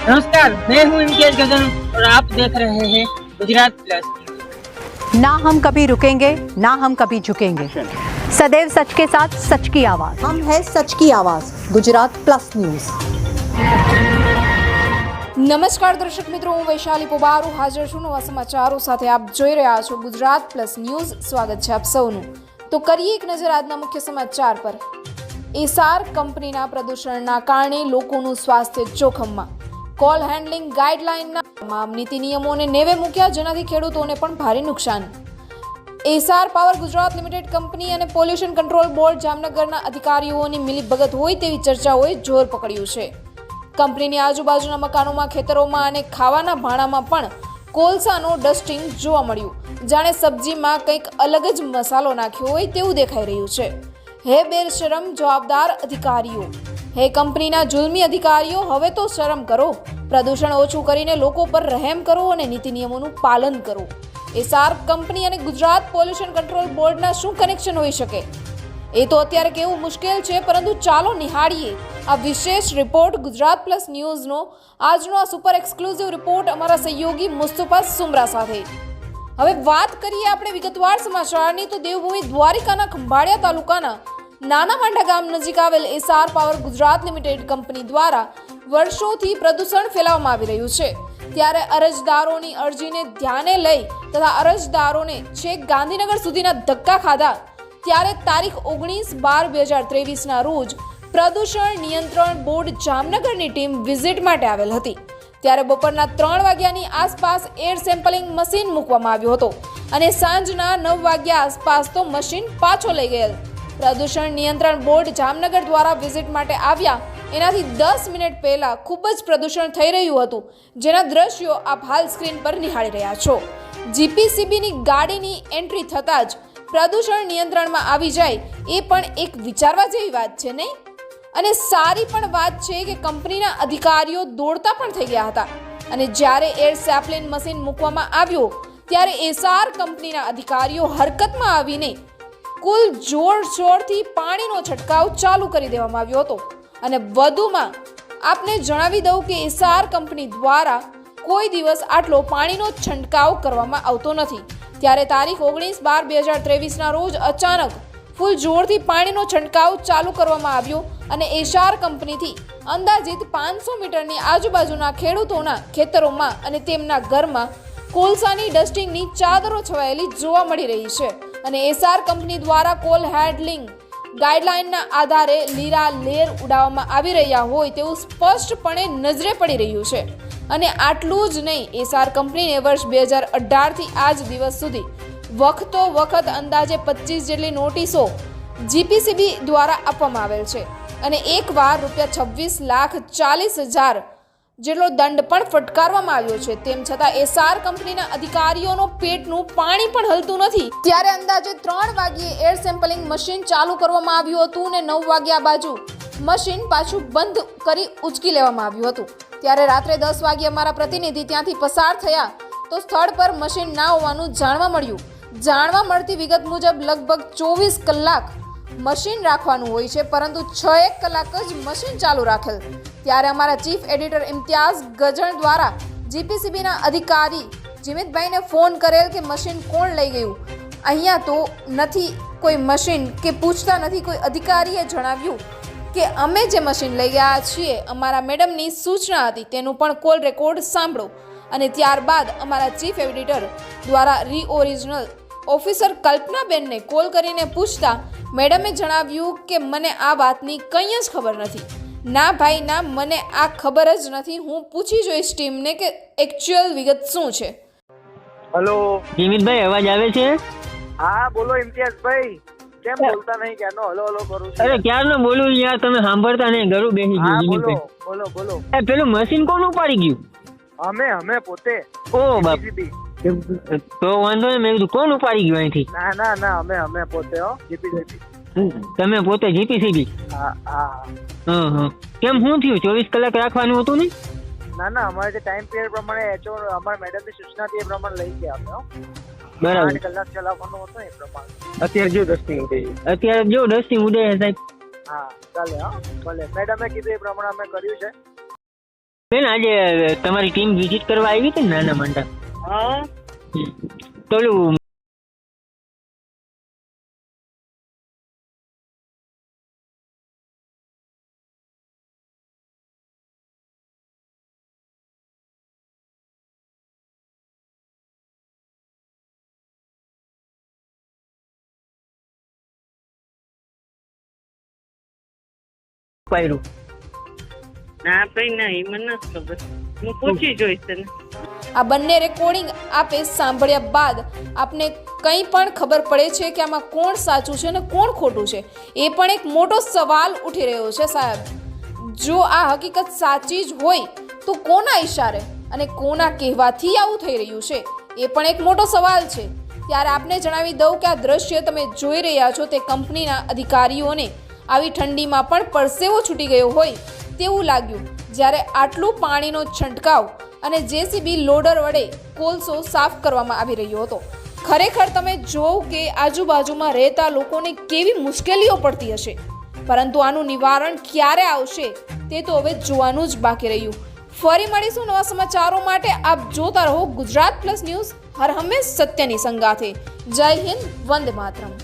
नमस्कार, मैं हूं इम्तियाज गजन और आप देख रहे हैं गुजरात प्लस। ना हम कभी रुकेंगे, ना हम कभी झुकेंगे, सदैव सच के साथ सच की आवाज। हम है सच की आवाज, गुजरात प्लस न्यूज। નમસ્કાર દર્શક મિત્રો, હું વૈશાલી પોબારુ હાજર છું નવા સમાચારો સાથે। આપ જોઈ રહ્યા છો ગુજરાત પ્લસ ન્યૂઝ। સ્વાગત છે આપ સૌનું। તો કરીએ એક નજર આજના મુખ્ય સમાચાર પર। એસાર કંપનીના પ્રદૂષણના કારણે લોકોનું સ્વાસ્થ્ય જોખમમાં। કોલ હેન્ડલિંગ ગાઈડલાઇનના તમામ નીતિ નિયમોને નેવે મૂક્યા, જેનાથી ખેડૂતોને પણ ભારે નુકસાન। એસાર પાવર ગુજરાત લિમિટેડ કંપની અને પોલ્યુશન કંટ્રોલ બોર્ડ જામનગરના અધિકારીઓની મિલીભગત હોય તેવી ચર્ચાઓએ જોર પકડ્યું છે। કંપનીની આજુબાજુના મકાનોમાં, ખેતરોમાં અને ખાવાના ભાણામાં પણ કોલસાનો ડસ્ટિંગ જોવા મળ્યું, જાણે સબ્જીમાં કંઈક અલગ જ મસાલો નાખ્યો હોય તેવું દેખાઈ રહ્યું છે। હે બેશરમ જવાબદાર અધિકારીઓ, હે કંપનીના જુલ્મી અધિકારીઓ, હવે તો શરમ કરો। પ્રદૂષણ ઓછું કરીને લોકો પર રહેમ કરો અને નીતિ નિયમોનું પાલન કરો। એસાર કંપની અને ગુજરાત પોલ્યુશન કંટ્રોલ બોર્ડના શું કનેક્શન હોઈ શકે એ તો અત્યારે કેવું મુશ્કેલ છે, પરંતુ ચાલો નિહાળીએ આ વિશેષ રિપોર્ટ ગુજરાત પ્લસ ન્યૂઝનો। આજનો આ સુપર એક્સક્લુઝિવ રિપોર્ટ અમારા સહયોગી મુસ્તફા સુમરા સાથે। હવે વાત કરીએ આપણે વિગતવાર સમાચારની, તો દેવભૂમિ દ્વારિકાના ખંભાળિયા તાલુકાના નાના માંડા ગામ નજીક આવેલ એસાર પાવર ગુજરાત લિમિટેડ કંપની દ્વારા વર્ષોથી પ્રદૂષણ ફેલાવવામાં આવી રહ્યું છે। ત્યારે અરજદારોની અરજીને ધ્યાને લઈ તથા અરજદારોને છેક ગાંધીનગર સુધીના ધક્કા ખાધા, ત્યારે તારીખ 19/12/2023ના રોજ પ્રદૂષણ નિયંત્રણ બોર્ડ જામનગરની ટીમ વિઝિટ માટે આવેલ હતી। ત્યારે બપોરના 3 વાગ્યાની આસપાસ એર સેમ્પલિંગ મશીન મૂકવામાં આવ્યો હતો અને સાંજના 9 વાગ્યા આસપાસ તો મશીન પાછો લઈ ગયેલ। પ્રદૂષણ નિયંત્રણ બોર્ડ જામનગર દ્વારા વિઝિટ માટે આવ્યા એનાથી 10 મિનિટ પહેલા ખૂબ જ પ્રદૂષણ થઈ રહ્યું હતું, જેના દ્રશ્યો આપ હાલ સ્ક્રીન પર નિહાળી રહ્યા છો। જીપીસીબીની ગાડીની એન્ટ્રી થતાં જ પ્રદૂષણ નિયંત્રણમાં આવી જાય એ પણ એક વિચારવા જેવી વાત છે, નહીં? અને સારી પણ વાત છે કે કંપનીના અધિકારીઓ દોડતા પણ થઈ ગયા હતા અને જ્યારે એર સેમ્પલિંગ મશીન મૂકવામાં આવ્યો ત્યારે એસાર કંપનીના અધિકારીઓ હરકતમાં આવીને કુલ જોરશોરથી પાણીનો છંટકાવ ચાલુ કરી દેવામાં આવ્યો હતો। અને વધુમાં આપને જણાવી દઉં કે એસાર કંપની દ્વારા કોઈ દિવસ આટલો પાણીનો છંટકાવ કરવામાં આવતો નથી। ત્યારે તારીખ 19/12/2023ના રોજ અચાનક ફૂલ જોરથી પાણીનો છંટકાવ ચાલુ કરવામાં આવ્યો અને એસાર કંપનીથી અંદાજિત 500 મીટરની આજુબાજુના ખેડૂતોના ખેતરોમાં અને તેમના ઘરમાં કોલસાની ડસ્ટિંગની ચાદરો છવાયેલી જોવા મળી રહી છે। અને એસાર કંપની દ્વારા કોલ હેન્ડલિંગ ગાઈડલાઇનના આધારે લીલા લેર ઉડાવવામાં આવી રહ્યા હોય તેવું સ્પષ્ટપણે નજરે પડી રહ્યું છે। અને આટલું જ નહીં, એસાર કંપનીને વર્ષ 2018થી આજ દિવસ સુધી વખતો વખત અંદાજે 25 જેટલી નોટિસો જીપીસીબી દ્વારા આપવામાં આવેલ છે અને એકવાર ₹26,40,000 જેટલો દંડ પણ ફટકારવામાં આવ્યો છે। તેમ છતાં એસાર કંપનીના અધિકારીઓનું પેટનું પાણી પણ હલતું નથી। ત્યારે અંદાજે 3 વાગ્યે એર સેમ્પલિંગ મશીન ચાલુ કરવામાં આવ્યું હતું અને 9 વાગ્યા બાજુ મશીન પાછું બંધ કરી ઉચકી લેવામાં આવ્યું હતું। ત્યારે રાત્રે 10 વાગ્યે અમારા પ્રતિનિધિ ત્યાંથી પસાર થયા તો સ્થળ પર મશીન ના હોવાનું જાણવા મળ્યું। જાણવા મળતી વિગત મુજબ લગભગ 24 કલાક મશીન રાખવાનું હોય છે, પરંતુ 6 કલાક જ મશીન ચાલુ રાખેલ। ત્યારે અમારા ચીફ એડિટર ઇમ્તિયાઝ ગજણ દ્વારા જીપીસીબીના અધિકારી જીમિતભાઈને ફોન કરેલ કે મશીન કોણ લઈ ગયું, અહીંયા તો નથી કોઈ મશીન કે પૂછતા નથી કોઈ અધિકારીએ જણાવ્યું કે અમે જે મશીન લઈ ગયા છીએ અમારા મેડમની સૂચના હતી, તેનું પણ કોલ રેકોર્ડ સાંભળો। અને ત્યારબાદ અમારા ચીફ એડિટર દ્વારા રીઓરિજિનલ ઓફિસર કલ્પનાબેનને કોલ કરીને પૂછતા મેડમે જણાવ્યું કે મને આ વાતની કંઈ જ ખબર નથી। ના ભાઈ ના, મને આ ખબર જ નથી, હું પૂછી જોઈશ ટીમને કે એકચ્યુઅલ વિગત શું છે। હેલો જીમિતભાઈ, અવાજ આવે છે? હા બોલો ઇમ્તિયાઝભાઈ, કેમ બોલતા નહીં? ક્યારનો હલો હલો કરું છું। અરે ક્યારનો બોલું યાર, તમે સાંભળતા નહીં, ઘરું બેસી હા ગયું બોલો જીમિતભાઈ। બોલો બોલો। પેલું મશીન કોણ ઉપાડી ગયું? અમે પોતે। ઓ બાપ, જીપીસીબી। તો વાંધો નહીં, મેં કીધું કોણ ઉપાડી ગયું અહીંથી? ના ના ના, અમે પોતે હો, જીપીસીબી। તમે પોતે જીપીસીબી? હા હા। હા, કેમ શું થયું? 24 કલાક રાખવાનું હતું ને? ના ના, અમારે જે ટાઈમ પિરિયડ પ્રમાણે એચઓ અમારા મેડમની સૂચના હતી એ પ્રમાણે લઈ ગયા અમે હો। બરાબર, 8 કલાક ચલાવવાનું હતું એ પ્રમાણે। અત્યારે જો ડસ્ટિંગ ઉડે સાહેબ। હા ચાલે, હા ભલે, મેડમે કીધું એ પ્રમાણે અમે કર્યું છે। બેન આજે તમારી ટીમ વિઝિટ કરવા આવી હતી ને નાના માંડા હા તો ઓલું પાયરું ના ભાઈ નહીં મને નથી ખબર હું પૂછી જોઈશ તને આ બંને રેકોર્ડિંગ આપે સાંભળ્યા બાદ આપને કંઈ પણ ખબર પડે છે કે આમાં કોણ સાચું છે અને કોણ ખોટું છે એ પણ એક મોટો સવાલ ઉઠી રહ્યો છે સાહેબ. જો આ હકીકત સાચી જ હોય તો કોના ઈશારે અને કોના કહેવાથી આવું થઈ રહ્યું છે એ પણ એક મોટો સવાલ છે. ત્યારે આપને જણાવી દઉં કે આ દ્રશ્ય તમે જોઈ રહ્યા છો તે કંપનીના અધિકારીઓને આવી ઠંડીમાં પણ પરસેવો છૂટી ગયો હોય તેવું લાગ્યું જ્યારે આટલું પાણીનો છંટકાવ અને જેસીબી લોડર વડે કોલસો સાફ કરવામાં આવી રહ્યો હતો. ખરેખર તમે જોવ કે આજુબાજુમાં રહેતા લોકોને કેવી મુશ્કેલીઓ પડતી હશે, પરંતુ આનું નિવારણ ક્યારે આવશે તે તો હવે જોવાનું જ બાકી રહ્યું. ફરી મળીશું નવા સમાચારો માટે. આપ જોતા રહો ગુજરાત પ્લસ ન્યૂઝ, હર હંમેશ સત્યની સંગાથે. જય હિન્દ, વંદે માતરમ.